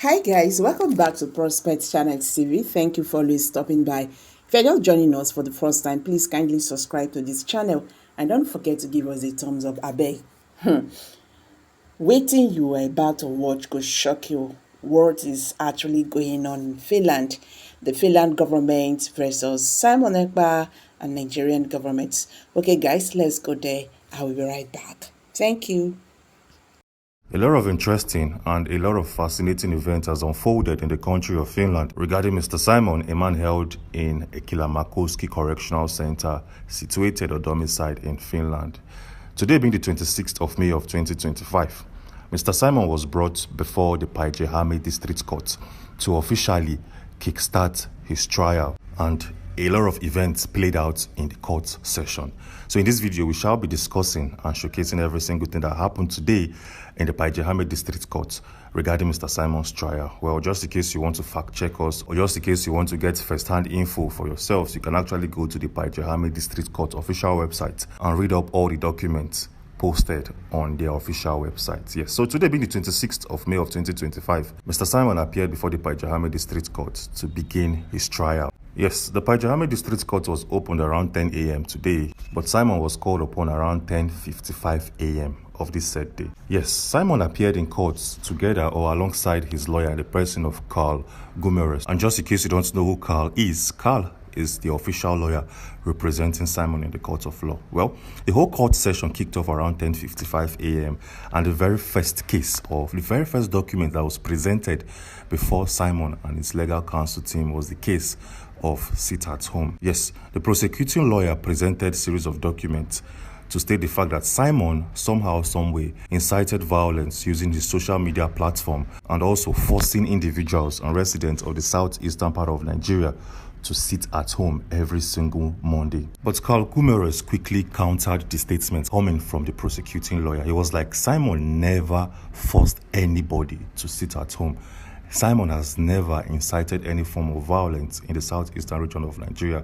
Hi guys, welcome back to Prospect Channel TV. Thank you for always stopping by. If you're just joining us for the first time, please kindly subscribe to this channel and don't forget to give us a thumbs up, abeg. Waiting you are about to watch could shock you. What is actually going on in Finland? The Finland government versus Simon Ekpa and Nigerian government. Okay guys, let's go there. I will be right back. Thank you. A lot of interesting and a lot of fascinating events has unfolded in the country of Finland regarding Mr. Simon, a man held in a Kilamakowski Correctional Center situated or domiciled in Finland. Today being the 26th of May of 2025, Mr. Simon was brought before the Päijät-Häme District Court to officially kickstart his trial, and a lot of events played out in the court session. So in this video, we shall be discussing and showcasing every single thing that happened today in the Päijät-Häme District Court regarding Mr. Simon's trial. Well, just in case you want to fact check us, or just in case you want to get first-hand info for yourselves, you can actually go to the Päijät-Häme District Court official website and read up all the documents posted on their official website. Yes, so today being the 26th of May of 2025, Mr. Simon appeared before the Päijät-Häme District Court to begin his trial. Yes, the Päijät-Häme District Court was opened around 10 a.m. today, but Simon was called upon around 10:55 a.m. of this said day. Yes, Simon appeared in court together or alongside his lawyer in the person of Carl Gumeres. And just in case you don't know who Carl is the official lawyer representing Simon in the court of law. Well, the whole court session kicked off around 10:55 a.m. and the very first document that was presented before Simon and his legal counsel team was the case of sit at home. Yes, the prosecuting lawyer presented a series of documents to state the fact that Simon somehow, someway incited violence using his social media platform and also forcing individuals and residents of the southeastern part of Nigeria to sit at home every single Monday. But Carl Gumeres quickly countered the statements coming from the prosecuting lawyer. He was like, Simon never forced anybody to sit at home. Simon has never incited any form of violence in the southeastern region of Nigeria,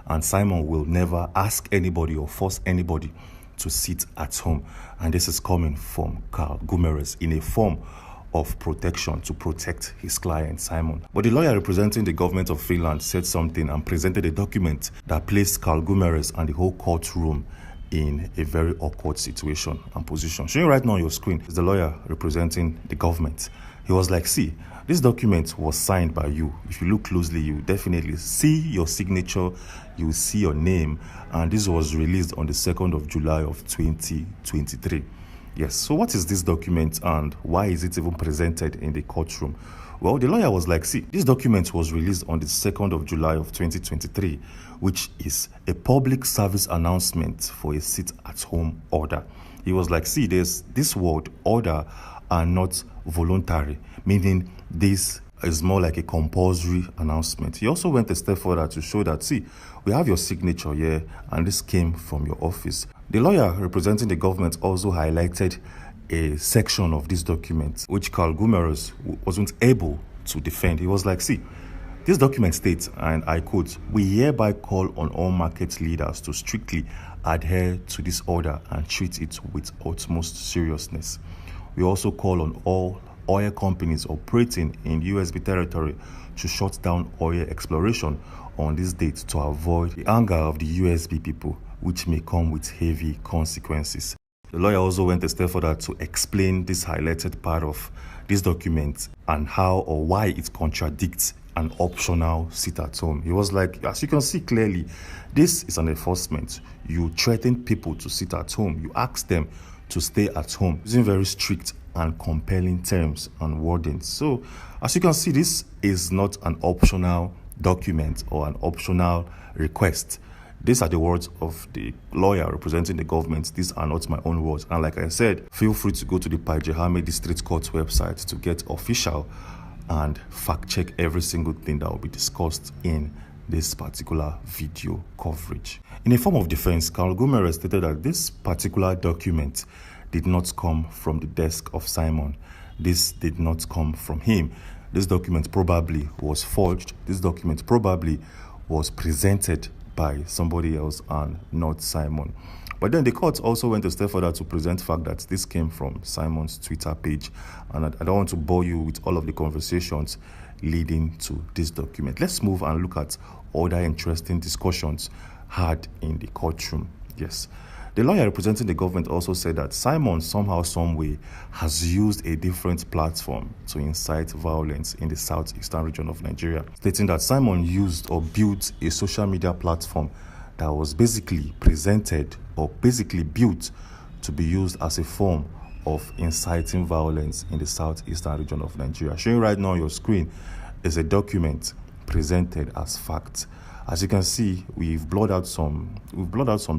and Simon will never ask anybody or force anybody to sit at home. And this is coming from Carl Gumeres in a form of protection to protect his client Simon. But the lawyer representing the government of Finland said something and presented a document that placed Carl Gumeres and the whole courtroom in a very awkward situation and position. Showing right now on your screen is the lawyer representing the government. He was like, see, this document was signed by you. If you look closely, you definitely see your signature, you see your name, and this was released on the 2nd of July of 2023. Yes, so what is this document and why is it even presented in the courtroom? Well, the lawyer was like, see, this document was released on the 2nd of July of 2023, which is a public service announcement for a sit-at-home order. He was like, see, this word order are not voluntary, meaning this is more like a compulsory announcement. He also went a step further to show that, see, we have your signature here and this came from your office. The lawyer representing the government also highlighted a section of this document which Carl Gumeres wasn't able to defend. He was like, see, this document states, and I quote, we hereby call on all market leaders to strictly adhere to this order and treat it with utmost seriousness. We also call on all oil companies operating in USB territory to shut down oil exploration on this date to avoid the anger of the USB people, which may come with heavy consequences. The lawyer also went a step further to explain this highlighted part of this document and how or why it contradicts an optional sit at home. He was like, as you can see clearly, this is an enforcement. You threaten people to sit at home. You ask them to stay at home using very strict and compelling terms and wordings. So as you can see, this is not an optional document or an optional request. These are the words of the lawyer representing the government. These are not my own words. And like I said, feel free to go to the Päijät-Häme District Court website to get official and fact check every single thing that will be discussed in this particular video coverage. In a form of defense, Carl Gumeres stated that this particular document did not come from the desk of Simon. This did not come from him. This document probably was forged. This document probably was presented by somebody else and not Simon. But then the court also went a step further to present the fact that this came from Simon's Twitter page. And I don't want to bore you with all of the conversations leading to this document. Let's move and look at other interesting discussions had in the courtroom. Yes. The lawyer representing the government also said that Simon somehow, some way, has used a different platform to incite violence in the southeastern region of Nigeria, stating that Simon used or built a social media platform that was basically presented or basically built to be used as a form of inciting violence in the southeastern region of Nigeria. Showing right now on your screen is a document presented as fact. As you can see, we've blurred out some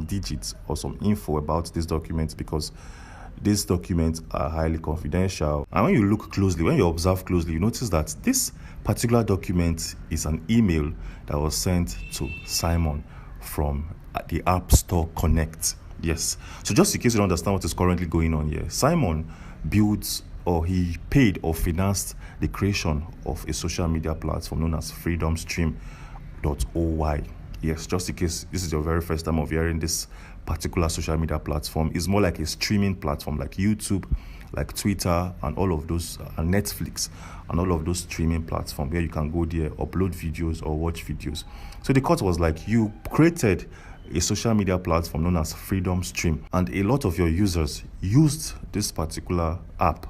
digits or some info about this document because these documents are highly confidential. And when you look closely, when you observe closely, you notice that this particular document is an email that was sent to Simon from the App Store Connect. Yes. So just in case you don't understand what is currently going on here, Simon built or he paid or financed the creation of a social media platform known as FreedomStream.OY. Yes, just in case this is your very first time of hearing this particular social media platform, it's more like a streaming platform like YouTube, like Twitter, and all of those, and Netflix, and all of those streaming platforms where you can go there, upload videos or watch videos. So the court was like, you created a social media platform known as FreedomStream, and a lot of your users used this particular app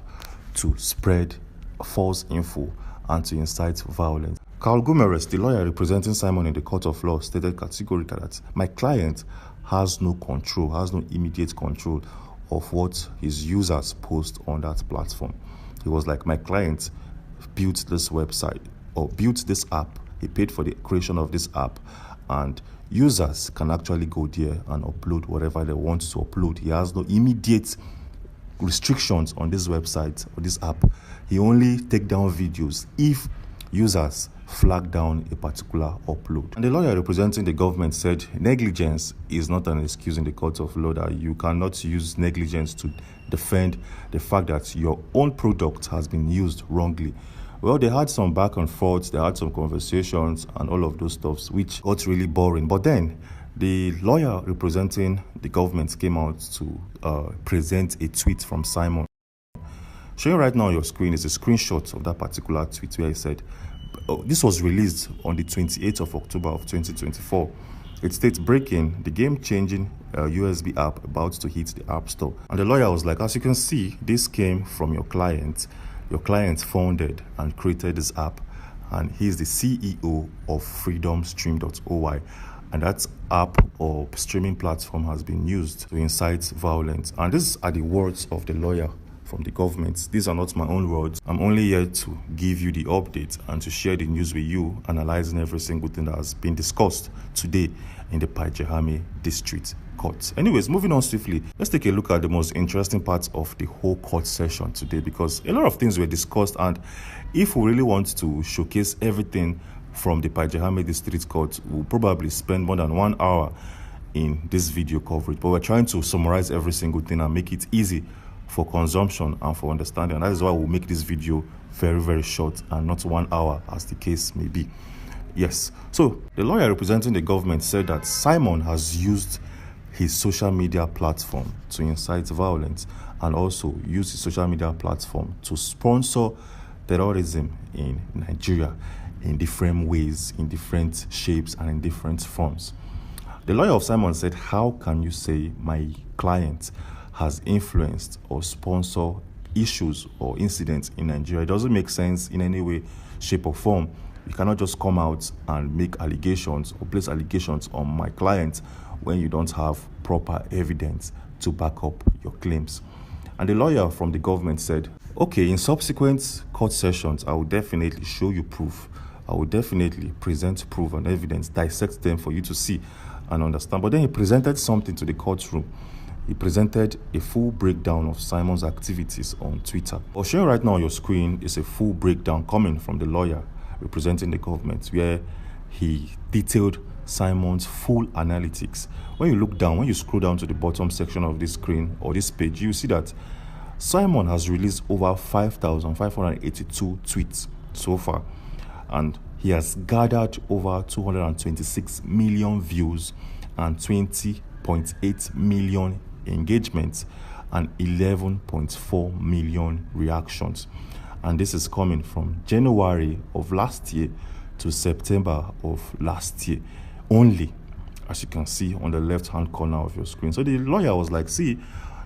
to spread false info and to incite violence. Carl Gumeres, the lawyer representing Simon in the court of law, stated categorically that my client has no control, has no immediate control of what his users post on that platform. He was like, my client built this website or built this app. He paid for the creation of this app, and users can actually go there and upload whatever they want to upload. He has no immediate restrictions on this website or this app. He only take down videos if users flag down a particular upload. And the lawyer representing the government said negligence is not an excuse in the court of law, that you cannot use negligence to defend the fact that your own product has been used wrongly. Well, they had some back and forth, they had some conversations and all of those stuffs, which got really boring. But then the lawyer representing the government came out to present a tweet from Simon. Showing right now on your screen is a screenshot of that particular tweet where he said, this was released on the 28th of October of 2024. It states, breaking, the game-changing USB app about to hit the App Store. And the lawyer was like, as you can see, this came from your client. Your client founded and created this app, and he's the CEO of FreedomStream.OY. And that app or streaming platform has been used to incite violence. And these are the words of the lawyer from the government. These are not my own words. I'm only here to give you the update and to share the news with you, analyzing every single thing that has been discussed today in the Paijehame District Court. Anyways, moving on swiftly, let's take a look at the most interesting parts of the whole court session today, because a lot of things were discussed, and if we really want to showcase everything from the Paijehame District Court, we'll probably spend more than 1 hour in this video coverage, but we're trying to summarize every single thing and make it easy for consumption and for understanding. And that is why we'll make this video very, very short and not 1 hour as the case may be. Yes. So the lawyer representing the government said that Simon has used his social media platform to incite violence and also used his social media platform to sponsor terrorism in Nigeria in different ways, in different shapes, and in different forms. The lawyer of Simon said, how can you say my client has influenced or sponsored issues or incidents in Nigeria? It doesn't make sense in any way, shape, or form. You cannot just come out and make allegations or place allegations on my client when you don't have proper evidence to back up your claims. And the lawyer from the government said, okay, in subsequent court sessions, I will definitely show you proof. I will definitely present proof and evidence, dissect them for you to see and understand. But then he presented something to the courtroom. He presented a full breakdown of Simon's activities on Twitter. I'll show you right now on your screen is a full breakdown coming from the lawyer representing the government, where he detailed Simon's full analytics. When you look down, when you scroll down to the bottom section of this screen or this page, you see that Simon has released over 5,582 tweets so far, and he has gathered over 226 million views and 20 1.8 million engagements and 11.4 million reactions. And this is coming from January of last year to September of last year only, as you can see on the left-hand corner of your screen. So the lawyer was like, see,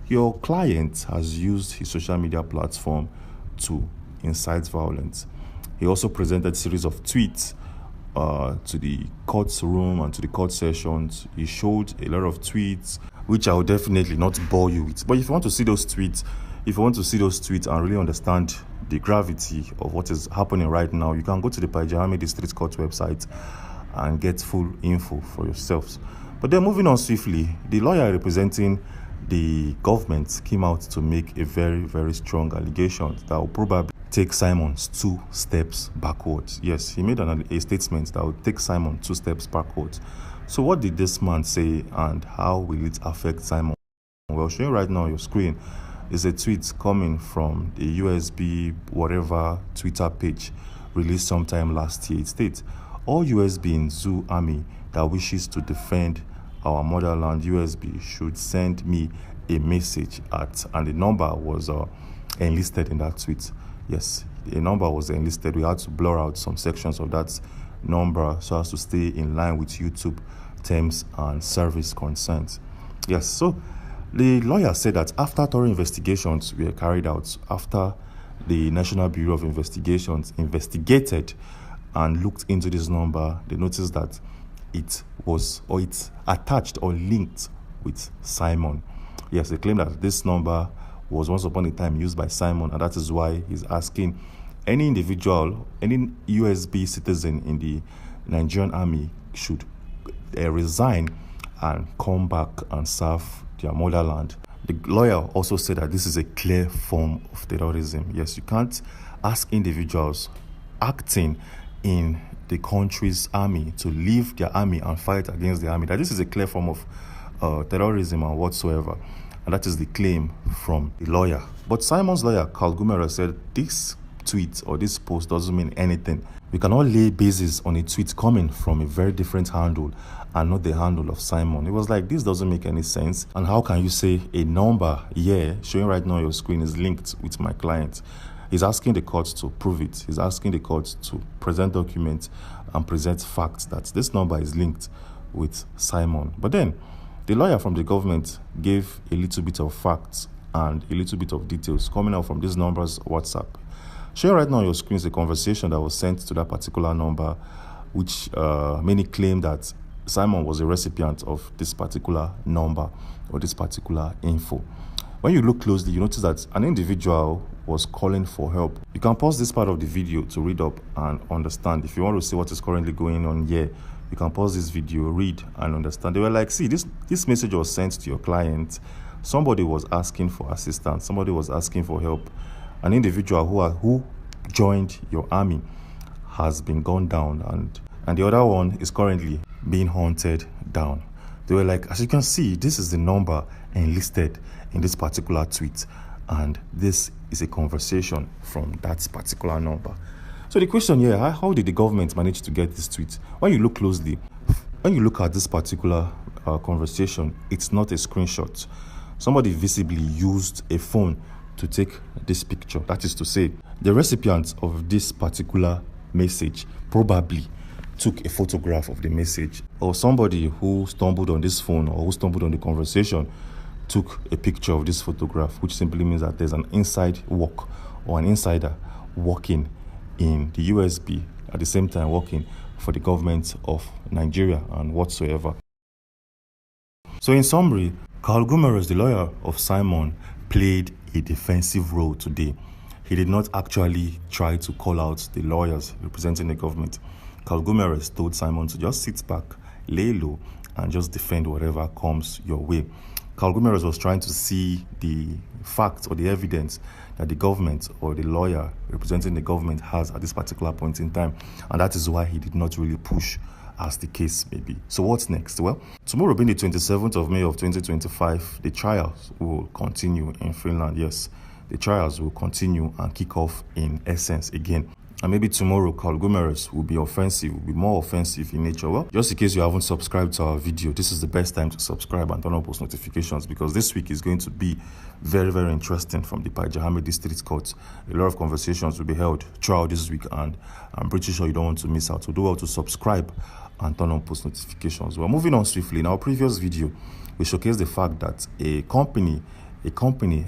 your client has used his social media platform to incite violence. He also presented a series of tweets to the courtroom and to the court sessions. He showed a lot of tweets, which I will definitely not bore you with. But if you want to see those tweets, and really understand the gravity of what is happening right now, you can go to the Pajami District Court website and get full info for yourselves. But then moving on swiftly, the lawyer representing the government came out to make a very, very strong allegation that will probably take Simons 2 steps backwards. Yes, he made a statement that would take Simon 2 steps backwards. So what did this man say, and how will it affect Simon? Well, showing right now on your screen is a tweet coming from the USB whatever Twitter page released sometime last year. It states, all USB in Zoo Army that wishes to defend our motherland USB should send me a message at, and the number was enlisted in that tweet. Yes, the number was enlisted. We had to blur out some sections of that number so as to stay in line with YouTube terms and service concerns. Yes, so the lawyer said that after thorough investigations were carried out, after the National Bureau of Investigations investigated and looked into this number, they noticed that it's attached or linked with Simon. Yes, they claim that this number was once upon a time used by Simon, and that is why he's asking any individual, any USB citizen in the Nigerian army should resign and come back and serve their motherland. The lawyer also said that this is a clear form of terrorism. Yes, you can't ask individuals acting in the country's army to leave their army and fight against the army. That this is a clear form of terrorism and whatsoever. And that is the claim from the lawyer. But Simon's lawyer, Carl Gumera, said this tweet or this post doesn't mean anything. We cannot lay basis on a tweet coming from a very different handle and not the handle of Simon. It was like, this doesn't make any sense. And how can you say a number here, showing right now on your screen, is linked with my client? He's asking the court to prove it. He's asking the court to present documents and present facts that this number is linked with Simon. But then, the lawyer from the government gave a little bit of facts and a little bit of details coming out from this number's WhatsApp. Showing right now on your screen is a conversation that was sent to that particular number, which many claim that Simon was a recipient of this particular number or this particular info. When you look closely, you notice that an individual was calling for help. You can pause this part of the video to read up and understand. If you want to see what is currently going on here, you can pause this video, read and understand. They were like, see, this message was sent to your client. Somebody was asking for assistance. Somebody was asking for help. An individual who joined your army has been gunned down, and the other one is currently being hunted down. They were like, as you can see, this is the number enlisted in this particular tweet, and this is a conversation from that particular number. So the question here, how did the government manage to get this tweet? When you look closely, when you look at this particular conversation, it's not a screenshot. Somebody visibly used a phone to take this picture. That is to say, the recipient of this particular message probably took a photograph of the message, or somebody who stumbled on this phone or who stumbled on the conversation took a picture of this photograph, which simply means that there's an inside work or an insider working in the USB at the same time working for the government of Nigeria and whatsoever. So in summary, Carl Gumeres, the lawyer of Simon, played a defensive role today. He did not actually try to call out the lawyers representing the government. Carl Gumeres told Simon to just sit back, lay low, and just defend whatever comes your way. Carl Gumeres was trying to see the facts or the evidence that the government or the lawyer representing the government has at this particular point in time. And that is why he did not really push, as the case may be. So what's next? Well, tomorrow being the 27th of May of 2025, the trials will continue in Finland. Yes, the trials will continue and kick off in essence again. And maybe tomorrow, Kalgomeres will be offensive, will be more offensive in nature. Well, just in case you haven't subscribed to our video, this is the best time to subscribe and turn on post notifications, because this week is going to be very, very interesting from the Pajahami District Court. A lot of conversations will be held throughout this week, and I'm pretty sure you don't want to miss out. So do well to subscribe and turn on post notifications. Well, moving on swiftly. In our previous video, we showcased the fact that a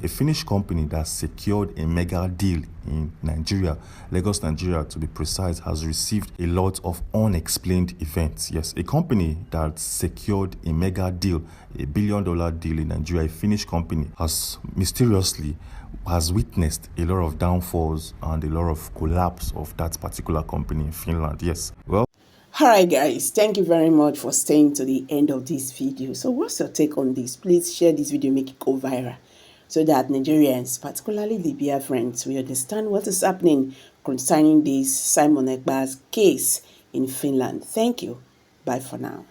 Finnish company that secured a mega deal in Nigeria, Lagos, Nigeria to be precise, has received a lot of unexplained events. Yes, a company that secured a mega deal, a $1 billion deal in Nigeria, a Finnish company, has witnessed a lot of downfalls and a lot of collapse of that particular company in Finland. Yes, well, Alright guys, thank you very much for staying to the end of this video. So what's your take on this? Please share this video, make it go viral, so that Nigerians, particularly the Biafrans, will understand what is happening concerning this Simon Ekpa's case in Finland. Thank you. Bye for now.